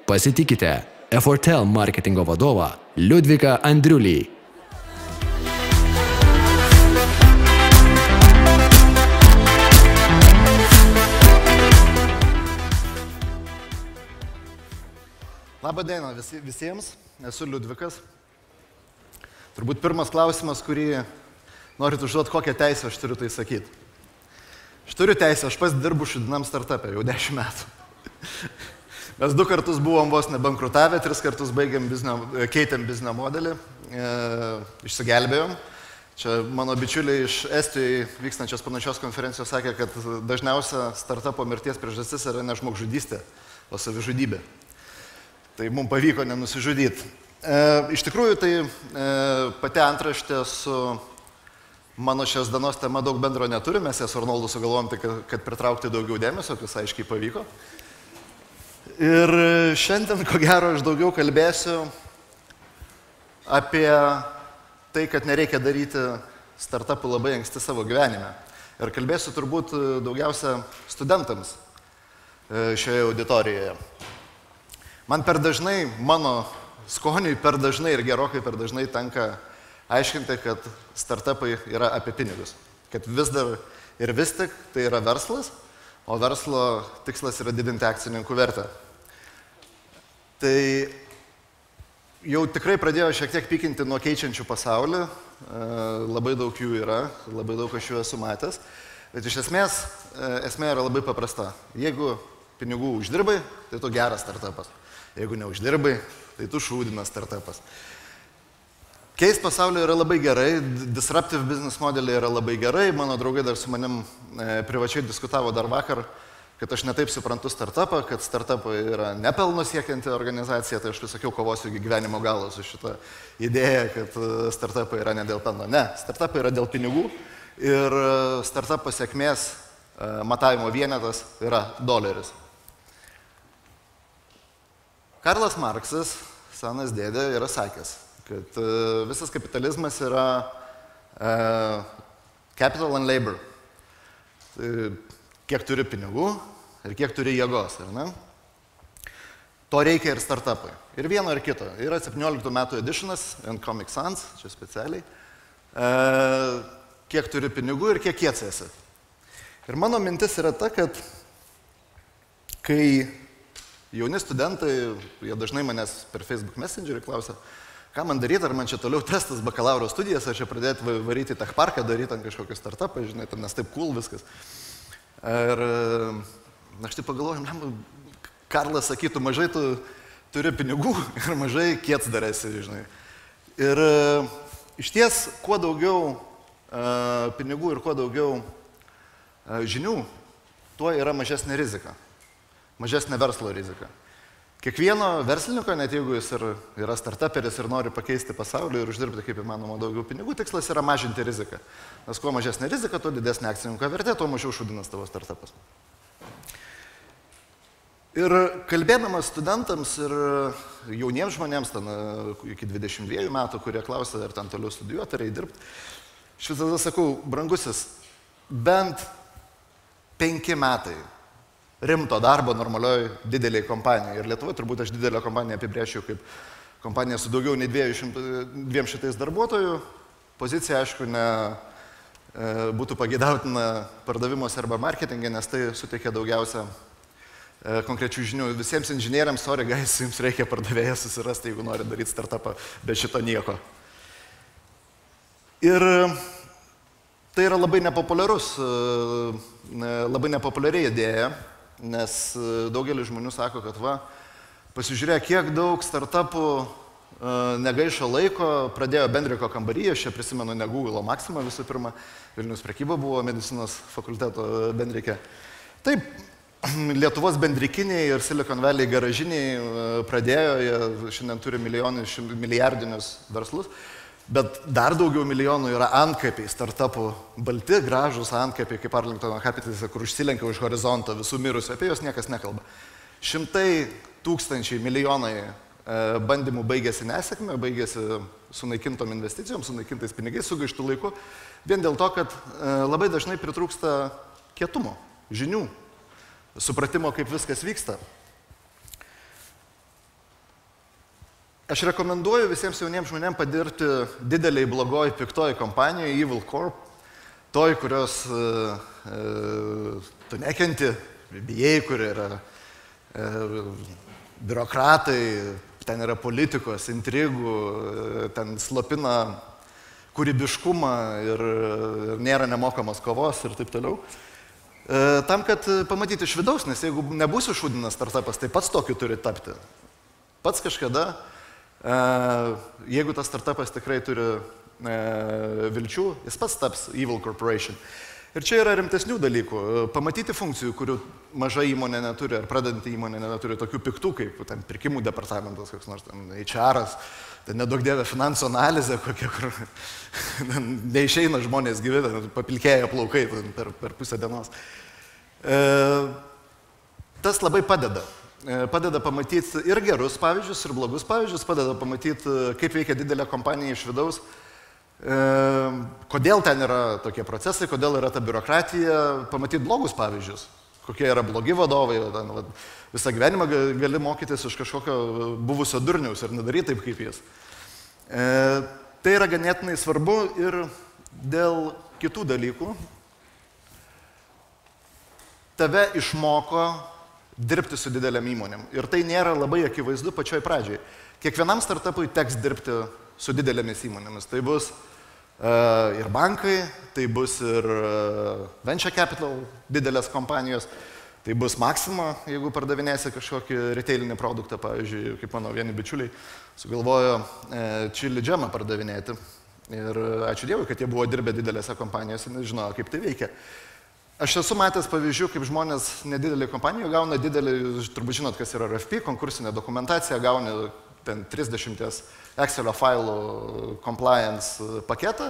Pasitikite Effortel marketingo vadovą Liudviką Andriulį. Labą dieną visiems, esu Liudvikas. Turbūt pirmas klausimas, kurį norit užduoti, kokią teisę aš turiu tai sakyti. Aš turiu teisę, aš pats dirbu šitame startupė jau 10 metų. Mes 2 kartus buvom vos nebankrutavę, 3 kartus keitėm biznio modelį, išsigelbėjom. Čia mano bičiuliai iš Estijoje vykstančios panašios konferencijos sakė, kad dažniausia startupo mirties priežastis yra ne žmogžudystė, o savižudybė. Tai mums pavyko nenusižudyti. Iš tikrųjų, tai pati antraštė su mano šios dienos tema daug bendro neturi, mes su Arnoldu sugalvojom, kad pritraukti daugiau dėmesio, kas aiškiai pavyko. Ir šiandien, ko gero, aš daugiau kalbėsiu apie tai, kad nereikia daryti startupų labai anksti savo gyvenime. Ir kalbėsiu turbūt daugiausia studentams šioje auditorijoje. Man per dažnai, mano skoniui per dažnai ir gerokai per dažnai tenka aiškinti, kad startupai yra apie pinigus. Kad vis dar ir vis tik tai yra verslas, o verslo tikslas yra didinti akcininkų vertę. Tai jau tikrai pradėjo šiek tiek pykinti nuo keičiančių pasaulį, labai daug jų yra, labai daug aš jų esu matęs, bet iš esmės esmė yra labai paprasta. Jeigu pinigų uždirbai, tai tu geras startupas. Jeigu neuždirbai, tai tu šūdinas startupas. Keist pasaulio yra labai gerai, disruptive business modeliai yra labai gerai. Mano draugai dar su manim privačiai diskutavo dar vakar, kad aš netaip suprantu startupą, kad startupai yra nepelno siekianti organizacija, tai aš visokiau kovosiu iki gyvenimo galo su šitą idėją, kad startupai yra ne dėl pelno. Ne, startupai yra dėl pinigų ir startupo sėkmės matavimo vienetas yra doleris. Karlas Marksas, senas dėdė, yra sakęs, kad visas kapitalizmas yra capital and labor. Kiek turi pinigų ir kiek turi jėgos. To reikia ir startupai. Ir vieno ir kito. Yra 17 metų editionas ant Comic Sans, čia specialiai. Kiek turi pinigų ir kiek kiets esi. Ir mano mintis yra ta, kad kai jauni studentai, jie dažnai manęs per Facebook Messengerį klausia, ką man daryti, ar man čia toliau testas bakalauro studijas, ar čia pradėti varyti į tech parką, daryti ant kažkokį startupą, žinai, nes taip cool viskas. Ir aš taip pagalvoju, Karlas sakytų, mažai tu turi pinigų ir mažai kiets dar esi, žinai. Ir iš ties, kuo daugiau pinigų ir kuo daugiau žinių, tuo yra mažesnė rizika. Mažesnė verslo rizika. Kiekvieno verslininko, net jeigu jis yra startuperis ir nori pakeisti pasaulį ir uždirbti kaip įmanoma daugiau pinigų, tikslas yra mažinti riziką. Nes kuo mažesnė rizika, tuo didesnė akcininko vertė, tuo mažiau šūdinas tavo startupas. Ir kalbėdamas studentams ir jauniems žmonėms, ten iki 22 metų, kurie klausia, ar ten toliau studijuoti, ar įdirbti, aš visada sakau, brangusis, bent 5 metai rimto darbo normalioj dideliai kompanijai. Ir Lietuvoje turbūt aš didelę kompaniją apibrėšiu kaip kompaniją su daugiau nei 200 darbuotojų. Pozicija, aišku, būtų pageidautina pardavimuose arba marketinge, nes tai suteikia daugiausia konkrečių žinių. Visiems inžinieriams, sorry guys, jums reikia pardavėją susirasti, jeigu nori daryti startupą, be šito nieko. Ir tai yra labai nepopuliari idėja, nes daugelis žmonių sako, kad pasižiūrėk, kiek daug startupų negaišo laiko, pradėjo Bendriko kambaryje, aš čia prisimenu ne Google, o Maxima visų pirma, Vilniaus prekyba buvo medicinos fakulteto Bendrike. Taip, Lietuvos bendrikiniai ir Silicon Valley garažiniai pradėjo, jie šiandien turi milijardinius verslus, bet dar daugiau milijonų yra antkapiai, startupų, balti, gražus antkapiai, kaip Arlingtono Capitalse, kur užsilenkia už horizonto visų mirusių, apie juos niekas nekalba. 100 000 milijonai bandymų baigėsi nesėkmė, baigėsi sunaikintom investicijom, sunaikintais pinigais, sugaištų laiku, vien dėl to, kad labai dažnai pritrūksta kietumo, žinių, supratimo, kaip viskas vyksta. Aš rekomenduoju visiems jauniems žmonėms padirbti dideliai blogoj piktoj kompanijoje Evil Corp, toj, kurios tu nekenti, bijai, kur yra biurokratai, ten yra politikos, intrigų, ten slopina kūrybiškumą ir nėra nemokamos kovos ir taip toliau. Tam, kad pamatyti iš vidaus, nes jeigu nebūsiu šūdinas startupas, tai pats tokiu turi tapti. Pats kažkada, jeigu tas startupas tikrai turi vilčių, jis pats taps Evil Corporation. Ir čia yra rimtesnių dalykų. Pamatyti funkcijų, kurių maža įmonė neturi, ar pradedanti įmonė neturi, tokių piktų, kaip ten pirkimų departamentas, koks nors ten HR-as, ten nedaug dievė finansų analizė, kokia, kur neišeina žmonės gyvi, papilkėja plaukai per pusę dienos. Tas labai padeda. Padeda pamatyti ir gerus pavyzdžius, ir blogus pavyzdžius, padeda pamatyti, kaip veikia didelė kompanija iš vidaus, kodėl ten yra tokie procesai, kodėl yra ta biurokratija, pamatyti blogus pavyzdžius, kokie yra blogi vadovai, ten, visą gyvenimą gali mokytis iš kažkokio buvusio durniaus ir nedaryti taip kaip jis. Tai yra ganėtinai svarbu ir dėl kitų dalykų. Tave išmoko dirbti su dideliam įmonėm. Ir tai nėra labai akivaizdu pačioj pradžiai. Kiekvienam startupui teks dirbti su didelėmis įmonėmis. Tai bus ir bankai, tai bus ir venture capital didelės kompanijos, tai bus Maxima, jeigu pardavinėsi kažkokį retailinį produktą, pavyzdžiui, kaip mano vieni bičiuliai sugalvojo chili džemą pardavinėti. Ir ačiū Dievui, kad jie buvo dirbę didelėse kompanijose, nes žinojo, kaip tai veikia. Aš esu matęs pavyzdžių, kaip žmonės nedidelį kompaniją gauna didelį, turbūt žinot, kas yra RFP, konkursinė dokumentacija, gauni ten 30 Excelio failų compliance paketą.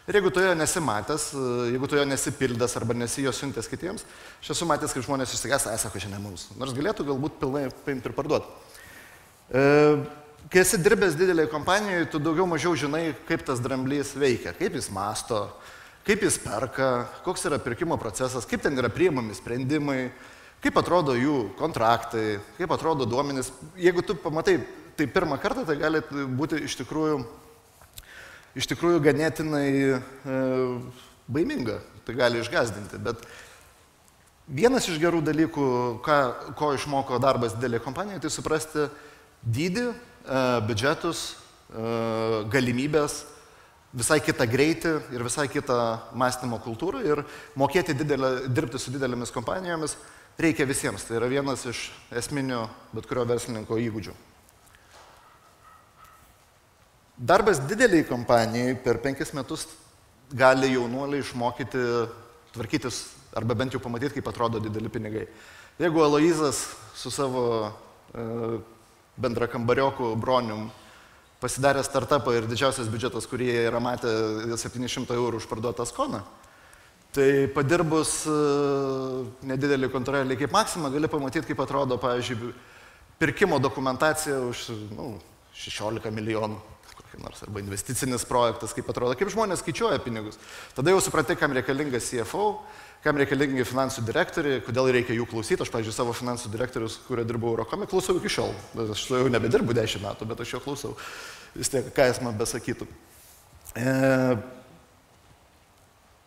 Ir jeigu tu jo nesi matęs, jeigu tu jo nesi pildęs arba nesi jo siuntęs kitiems, aš esu matęs, kaip žmonės išsigąsta, sako, čia ne mums. Nors galėtų galbūt pilnai paimti ir parduoti. Kai esi dirbęs didelėje kompanijoje, tu daugiau mažiau žinai, kaip tas dramblys veikia, kaip jis masto, kaip jis perka, koks yra pirkimo procesas, kaip ten yra priimami sprendimai, kaip atrodo jų kontraktai, kaip atrodo duomenys. Jeigu tu pamatai tai pirmą kartą, tai gali būti iš tikrųjų ganėtinai baiminga, tai gali išgąsdinti. Bet vienas iš gerų dalykų, ko išmoko darbas didelėje kompanijoje, tai suprasti dydį, biudžetus, galimybės, visai kitą greitį ir visai kitą mąstymo kultūrą ir mokėti dirbti su didelėmis kompanijomis reikia visiems. Tai yra vienas iš esminių bet kurio verslininko įgūdžių. Darbas dideliai kompanijai per 5 metus gali jaunuoliai išmokyti tvarkytis arba bent jau pamatyti, kaip atrodo dideli pinigai. Jeigu Aloizas su savo bendrakambarioku Bronium pasidarė startupą ir didžiausias biudžetas, kurį jie yra matę, 700 eurų už parduotą skoną, tai padirbus nedidelį kontrolį kaip Maxima, gali pamatyti, kaip atrodo, pavyzdžiui, pirkimo dokumentacija už 16 milijonų, kokį nors, arba investicinis projektas, kaip atrodo, kaip žmonės skaičiuoja pinigus. Tada jau supratai, kam reikalingas CFO, kam reikalingi finansų direktoriai, kodėl reikia jų klausyti. Aš, pavyzdžiui, savo finansų direktorius, kurio dirbau Eurocome, klausau iki šiol. Aš jau nebedirbu 10 metų, bet aš jo klausau. Vis tiek, ką jis man besakytų.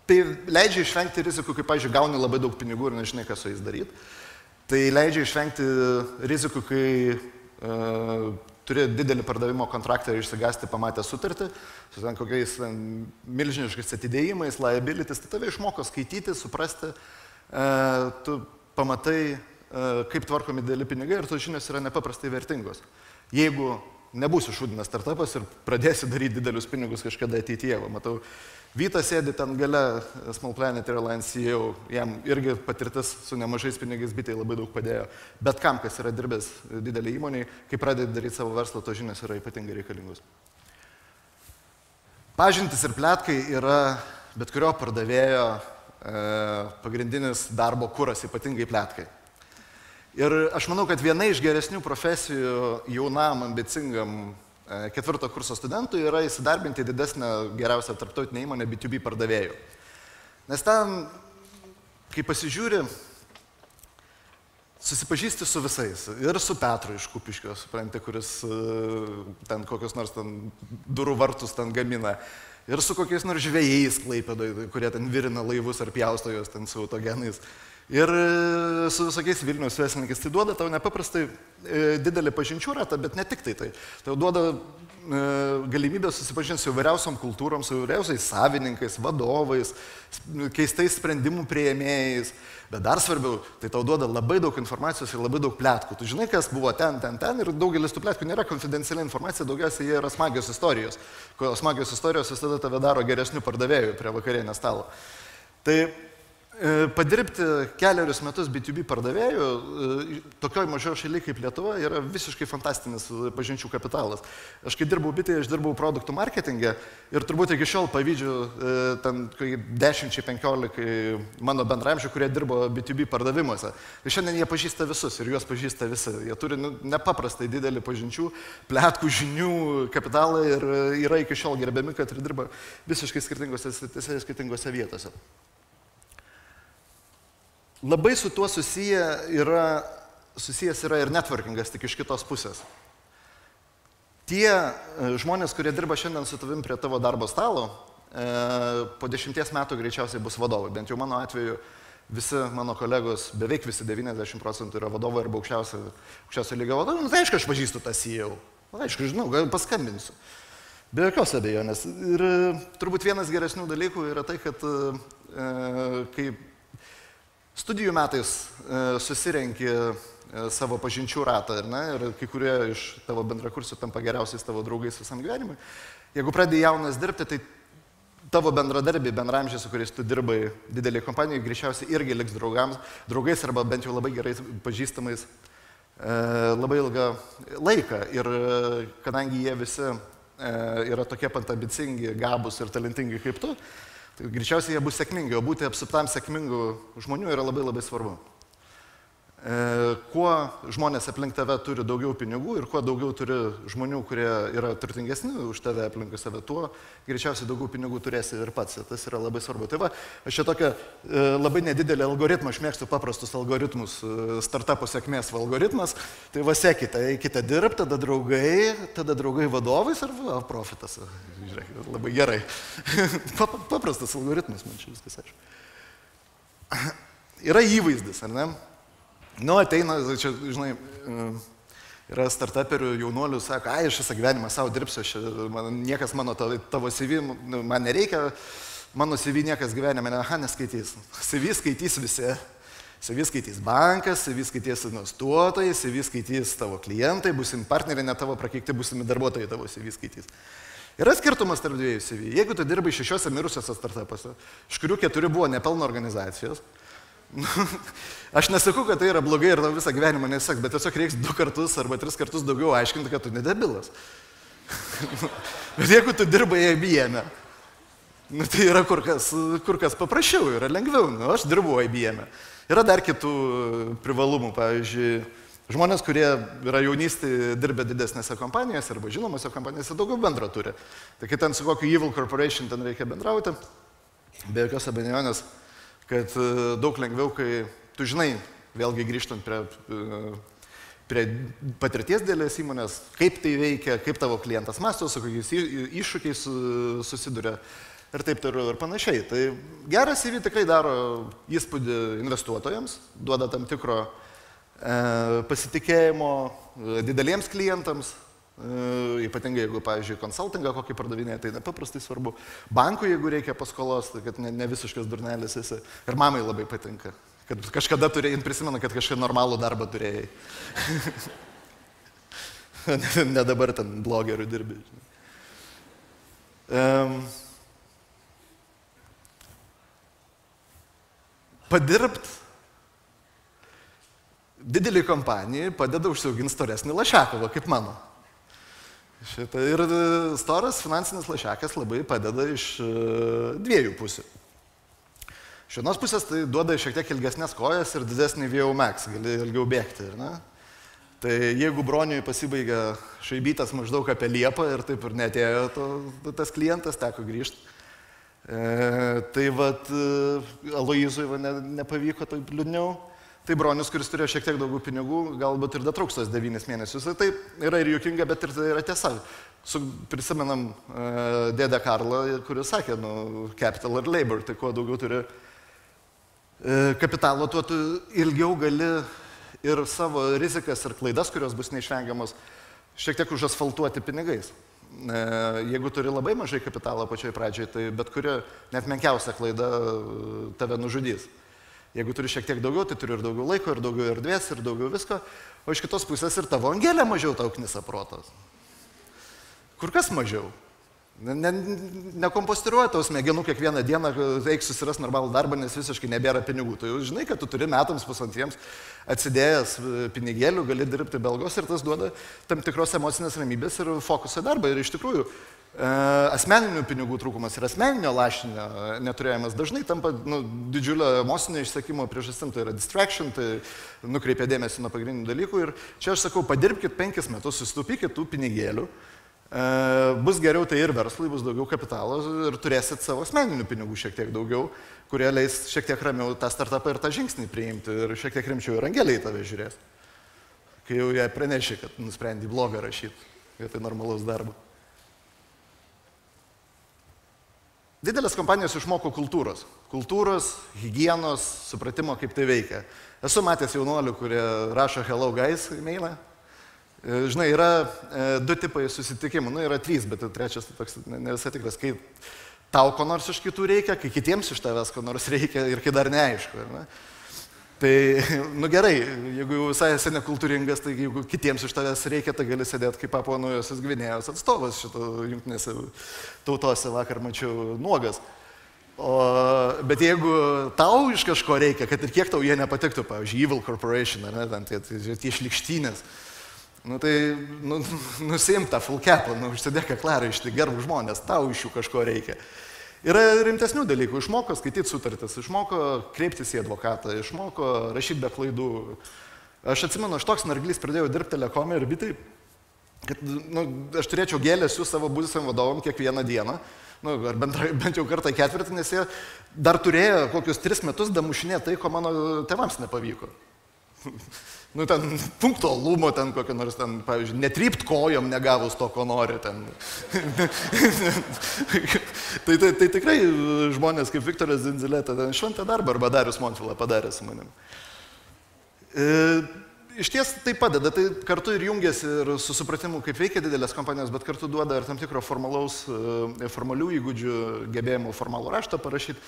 Tai leidžia išvengti rizikų, kai, pavyzdžiui, gauni labai daug pinigų ir nežinai, ką su jais daryti. Tai leidžia išvengti rizikų, kai turi didelį pardavimo kontraktą ir išsigąsti pamatę sutartį, su ten kokiais milžiniškais atidėjimais, liabilities, tai tave išmoko skaityti, suprasti, tu pamatai, kaip tvarkomi dideli pinigai ir tos žinios yra nepaprastai vertingos. Jeigu nebūsi šūdinas startupas ir pradėsi daryti didelius pinigus kažkada ateityje, matau, Vytas sėdi ten gale Small Planet Airlines CEO, jam irgi patirtis su nemažais pinigais bitai labai daug padėjo. Bet kam, kas yra dirbęs didelį įmonį, kai pradedi daryti savo verslą, tos žinios yra ypatingai reikalingos. Pažintis ir pletkai yra bet kurio pardavėjo pagrindinis darbo kuras, ypatingai pletkai. Ir aš manau, kad viena iš geresnių profesijų jaunam, ambicingam 4 kurso studentui yra įsidarbinti didesnę geriausią tarptautinę įmonę B2B pardavėjų. Nes ten, kai pasižiūri, susipažįsti su visais. Ir su Petru iš Kupiškio, supranti, kuris ten kokius nors ten durų vartus ten gamina. Ir su kokiais nors žvejais Klaipėdoje, kurie ten virina laivus ar pjausto juos ten su autogenais. Ir su visokiais Vilniaus verslininkais. Tai duoda tau nepaprastai didelį pažinčių ratą, bet ne tik tai. Tai duoda galimybę susipažinti su įvairiausiom kultūrom, su įvairiausiais savininkais, vadovais, keistais sprendimų priėmėjais. Bet dar svarbiau, tai tau duoda labai daug informacijos ir labai daug pletkų. Tu žinai, kas buvo ten ir daugelis tų pletkų nėra konfidenciali informacija, daugiausiai jie yra smagios istorijos. Smagios istorijos visada tave daro geresnių pardavėjų prie vakarienės stalo. Tai padirbti keliarius metus B2B pardavėjų tokioj mažoje šalyje kaip Lietuva yra visiškai fantastinis pažinčių kapitalas. Aš kai dirbau bitėje, aš dirbau produktų marketinge ir turbūt iki šiol pavydžiu ten 10-15 mano bendramžių, kurie dirbo B2B pardavimuose. Ir šiandien jie pažįsta visus ir juos pažįsta visi. Jie turi nepaprastai didelį pažinčių, pletkų, žinių kapitalą ir yra iki šiol gerbiami, kad ir dirba visiškai skirtingose vietose. Labai su tuo susijęs yra ir networkingas, tik iš kitos pusės. Tie žmonės, kurie dirba šiandien su tavim prie tavo darbo stalo, po 10 metų greičiausiai bus vadovai. Bent jau mano atveju visi mano kolegos, beveik visi 90% yra vadovai arba aukščiausio lygio vadovai. Tai aišku, aš pažįstu tą CEO. Aišku, žinau, gal paskambinsiu. Be jokios abejonės. Ir turbūt vienas geresnių dalykų yra tai, kad kai studijų metais susirenki savo pažinčių ratą ir kai kurie iš tavo bendrakursių tampa geriausiais tavo draugais visam gyvenimui. Jeigu pradėjai jaunas dirbti, tai tavo bendradarbiai, bendramžiai, su kuriais tu dirbai didelį kompaniją, greičiausiai irgi liks draugais arba bent jau labai gerai pažįstamais labai ilgą laiką. Ir kadangi jie visi yra tokie pat ambicingi, gabūs ir talentingi kaip tu, tai greičiausiai jie bus sėkmingi, o būti apsuptam sėkmingų žmonių yra labai labai svarbu. Kuo žmonės aplink tave turi daugiau pinigų ir kuo daugiau turi žmonių, kurie yra turtingesni už tave aplink save, tuo greičiausiai daugiau pinigų turėsi ir pats. Tas yra labai svarbu. Tai va, aš čia tokia labai nedidelė algoritma, aš mėgstu paprastus algoritmus, startupo sėkmės algoritmas. Tai va, sekite, eikite dirbti, tada draugai vadovais ir va, profitas. Žiūrėk, labai gerai. Paprastas algoritmas, man čia viskas aišku. Yra įvaizdis, ar ne? Nu, ateina, čia, žinai, yra startuperių jaunuolių, sako, ai, aš visą gyvenimą savo dirbsiu, niekas mano tavo CV, man nereikia, mano CV niekas gyvenime neskaitys. CV skaitys visi. CV skaitys bankas, CV skaitys investuotojai, CV skaitys tavo klientai, būsim partneriai, ne tavo prakeikti, būsimi darbuotojai tavo CV skaitys. Yra skirtumas tarp dviejų CV. Jeigu tu dirbai 6 mirusiuose startupuose, iš kurių 4 buvo nepelno organizacijos, aš nesakau, kad tai yra blogai ir tau visą gyvenimą neseks, bet tiesiog reiks 2 kartus arba 3 kartus daugiau aiškinti, kad tu nedebilas. Bet jeigu tu dirbai IBM, tai yra kur kas paprasčiau, yra lengviau. Aš dirbau IBM. Yra dar kitų privalumų, pavyzdžiui, žmonės, kurie yra jaunystėje dirbę didesnėse kompanijose arba žinomose kompanijose, daugiau bendro turi. Tai kai ten su kokiu Evil Corporation ten reikia bendrauti, be jokios abejonės, kad daug lengviau, kai tu žinai, vėlgi grįžtant prie patirties dėlės įmonės, kaip tai veikia, kaip tavo klientas mąsto, su kokiais iššūkiais susiduria ir taip toliau ir panašiai. Tai geras CV tikrai daro įspūdį investuotojams, duoda tam tikro pasitikėjimo dideliems klientams, ypatingai jeigu, pavyzdžiui, konsultingą kokį pardavinėje, tai nepaprastai svarbu. Bankui, jeigu reikia paskolos, tai kad ne visiškas durnelis esi. Ir mamai labai patinka, kad kažkada turėjai, prisimena, kad kažką normalų darbą turėjai. Ne dabar ten blogerių dirbi. Padirbt didelį kompanijai padeda užsiauginti storesnį lašeką, kaip mano. Ir storas finansinis lašekas labai padeda iš 2 pusių. Iš vienos pusės tai duoda šiek tiek ilgesnės kojas ir didesnį VO max, gali ilgiau bėgti. Tai jeigu broniui pasibaigia šaibytas maždaug apie Liepą ir taip ir neatėjo tas klientas, teko grįžti. Tai vat Aloyzui nepavyko, taip liūdniau. Tai tai Bronius, kuris turėjo šiek tiek daugiau pinigų, galbūt ir datrauks tos 9 mėnesius. Tai yra ir juokinga, bet ir tai yra tiesa. Prisimenam dėdę Karlą, kuris sakė, capital ir labor, tai kuo daugiau turi kapitalo, tuo tu ilgiau gali ir savo rizikas ir klaidas, kurios bus neišvengiamos, šiek tiek užasfaltuoti pinigais. Jeigu turi labai mažai kapitalo pačioj pradžioj, tai bet kuri net menkiausia klaida tave nužudys. Jeigu turi šiek tiek daugiau, tai turi ir daugiau laiko, ir daugiau erdvės, ir daugiau visko, o iš kitos pusės ir tavo angelė mažiau tau knisa protas. Kur kas mažiau. Nekompostiruoja tau smegenų kiekvieną dieną, eik susiras normalų darbą, nes visiškai nebėra pinigų. Tu jau žinai, kad tu turi metams pusantriems atsidėjęs pinigėlių, gali dirbti be algos ir tas duoda tam tikros emocinės ramybės ir fokusą darbą. Ir iš tikrųjų, asmeninių pinigų trūkumas ir asmeninio lašinio neturėjimas dažnai tampa didžiulio emocinio išsekimo priežastim, tai yra distraction, tai nukreipia dėmesį nuo pagrindinių dalykų. Ir čia aš sakau, padirbkit 5 metus, susitaupykit tų pinigėlių. Bus geriau tai ir verslui, bus daugiau kapitalo ir turėsit savo asmeninių pinigų šiek tiek daugiau, kurie leis šiek tiek ramiau tą startupą ir tą žingsnį priimti ir šiek tiek rimčiau ir angeliai tave žiūrės. Kai jau jai praneši, kad nusprendė blogą rašyti, vietoj normalaus darbo. Didelės kompanijos išmoko kultūros. Kultūros, higienos, supratimo, kaip tai veikia. Esu matęs jaunuolių, kurie rašo hello guys e-mailą. Žinai, yra 2 tipai susitikimų, yra 3, bet 3 toks ne visai tikras, kai tau ko nors iš kitų reikia, kai kitiems iš tavęs ko nors reikia ir kai dar neaišku. Ne? Tai, gerai, jeigu jau visai esi nekultūringas, tai jeigu kitiems iš tavęs reikia, tai gali sėdėti kaip Papua Naujosios Gvinėjos atstovas šito jungtinėse tautose, vakar mačiau nuogas. Bet jeigu tau iš kažko reikia, kad ir kiek tau jie nepatiktų, pavyzdžiui, Evil Corporation, ar ne, tie šlikštynės, tai nusiimk tą full capą, užsidėk aklaraištį, gerbk žmonės, tau iš jų kažko reikia. Yra rimtesnių dalykų, išmoko skaityti sutartis, išmoko kreiptis į advokatą, išmoko rašyti be klaidų. Aš atsimenu, aš toks narglys pradėjau dirbti Telekome ir bitai, kad aš turėčiau gėlės su savo buvusiam vadovom kiekvieną dieną, ar bent jau kartą ketvirtį, nes jie dar turėjo kokius 3 metus damušinė tai, ko mano tėvams nepavyko. Ten punktualumo, kokio nors, pavyzdžiui, netrypt kojom negavus to, ko nori. Tai tikrai žmonės kaip Viktoras Dzindzileta šventą darbą arba Darius Montvila padarė su manim. Iš ties tai padeda, tai kartu ir jungiasi ir su supratimu, kaip veikia didelės kompanijos, bet kartu duoda ir tam tikro formalių įgūdžių, gebėjimų formalų raštą parašyti.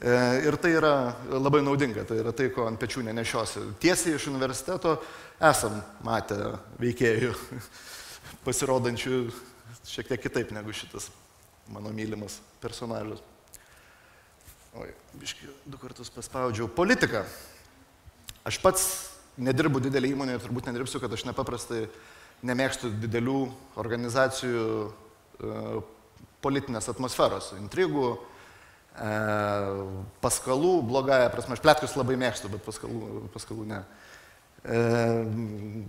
Ir tai yra labai naudinga, tai yra tai, ko ant pečių nenešiosi. Tiesiai iš universiteto esam matę veikėjų pasirodančių šiek tiek kitaip negu šitas mano mylimas personažas. Oi, biškį 2 kartus paspaudžiau. Politika. Aš pats nedirbu didelį įmonę ir turbūt nedirbsiu, kad aš nepaprastai nemėgstu didelių organizacijų politinės atmosferos, intrigų, paskalų, blogąją prasme, aš pletkus labai mėgstu, bet paskalų ne.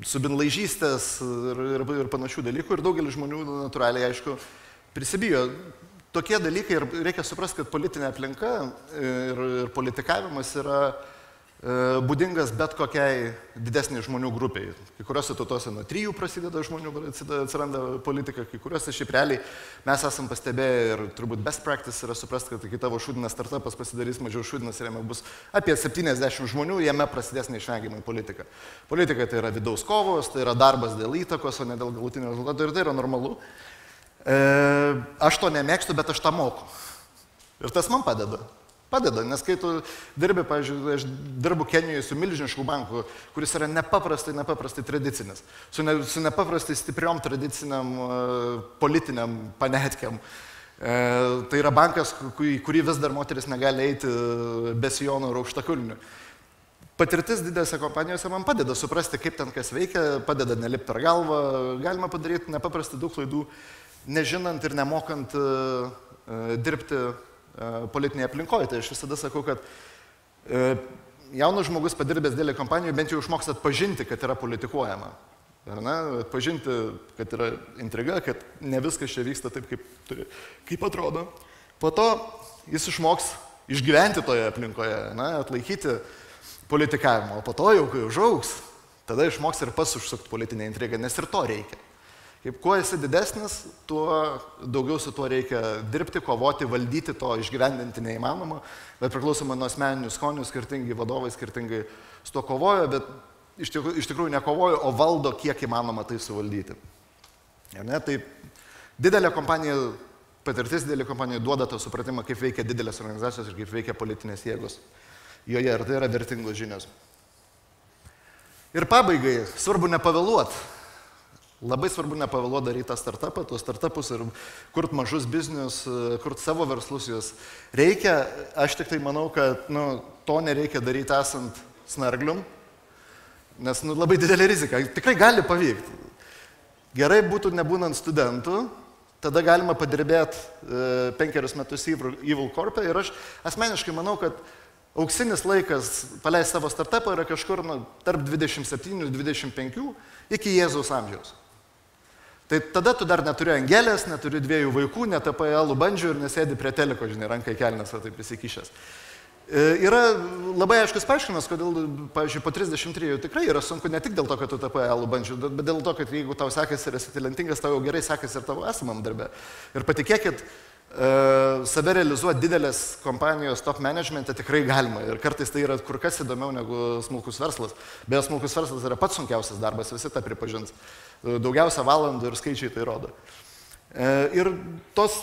Subinlaižystės ir panašių dalykų ir daugelis žmonių natūraliai, aišku, prisibijo. Tokie dalykai ir reikia suprasti, kad politinė aplinka ir politikavimas yra būdingas bet kokiai didesniai žmonių grupiai. Kai kuriuose tautose nuo 3 prasideda žmonių, atsiranda politika, kai kuriuose šiaip realiai mes esam pastebėję ir turbūt best practice yra suprasti, kad kai tavo šūdinas startupas pasidarys mažiau šūdinas ir jame bus apie 70 žmonių, jame prasidės neišvengiamai politika. Politika tai yra vidaus kovos, tai yra darbas dėl įtakos, o ne dėl galutinio rezultato ir tai yra normalu. Aš to nemėgstu, bet aš tą moku. Ir tas man padeda. Nes kai tu dirbi, pavyzdžiui, aš dirbu Kenijoje su milžinišku banku, kuris yra nepaprastai tradicinis, su nepaprastai stipriom tradiciniam politiniam panetkiam. Tai yra bankas, kurį vis dar moteris negali eiti be sijono ir aukštakulnių. Patirtis didelėse kompanijose man padeda suprasti, kaip ten kas veikia, padeda nelipti per galvą, galima padaryti nepaprastai daug klaidų, nežinant ir nemokant dirbti politinėje aplinkoje. Tai aš visada sakau, kad jaunas žmogus padirbęs didelį kompaniją bent jau išmoks atpažinti, kad yra politikuojama. Atpažinti, kad yra intriga, kad ne viskas čia vyksta taip, kaip atrodo. Po to jis išmoks išgyventi toje aplinkoje, atlaikyti politikavimo, o po to jau, kai užaugs, tada išmoks ir pats užsukti politinę intrigą, nes ir to reikia. Kaip kuo esi didesnis, tuo daugiau su tuo reikia dirbti, kovoti, valdyti, to išgyvendinti neįmanoma, bet priklausomai nuo asmeninių skonių, skirtingi vadovai skirtingai su to kovojo, bet iš tikrųjų nekovojo, o valdo, kiek įmanoma tai suvaldyti. Ne? Tai didelė kompanija, patirtis didelė kompanija duoda tą supratimą, kaip veikia didelės organizacijos ir kaip veikia politinės jėgos joje, ir tai yra vertingos žinios. Ir pabaigai, svarbu nepavėluoti. Labai svarbu nepavėluoti daryti tą startupą, tuos startupus ir kurti mažus biznius, kurti savo verslus juos. Reikia, aš tik tai manau, kad to nereikia daryti esant snarglium, nes labai didelė rizika. Tikrai gali pavykti. Gerai būtų nebūnant studentų, tada galima padirbėti 5 metus Evil Corp'e ir aš asmeniškai manau, kad auksinis laikas paleisti savo startupą yra kažkur tarp 27 ir 25 iki Jėzaus amžiaus. Tai tada tu dar neturi angelės, neturi 2 vaikų, netapai alų bandžių ir nesėdi prie teliko, žinai, rankai kelnes, taip įsikišęs. Yra labai aiškus paaiškinimas, kodėl, pavyzdžiui, po 33 tikrai yra sunku ne tik dėl to, kad tu tapai alų bandžių, bet dėl to, kad jeigu tau sekasi ir esi talentingas, tau jau gerai sekasi ir tavo esamam darbe. Ir patikėkit, save realizuoti didelės kompanijos top managemente tikrai galima. Ir kartais tai yra kur kas įdomiau negu smulkus verslas. Beje, smulkus verslas yra pats sunkiausias darbas, visi tą pripažins. Daugiausia valandų ir skaičiai tai rodo. Ir tos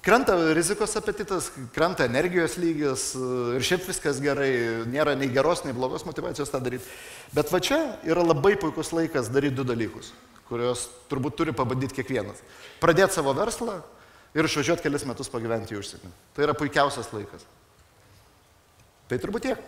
krenta rizikos apetitas, krenta energijos lygis ir šiaip viskas gerai, nėra nei geros, nei blogos motivacijos tą daryti. Bet va čia yra labai puikus laikas daryti 2 dalykus, kuriuos turbūt turi pabandyti kiekvienas. Pradėti savo verslą ir išvažiuoti kelis metus pagyventi į užsienį. Tai yra puikiausias laikas. Tai turbūt tiek.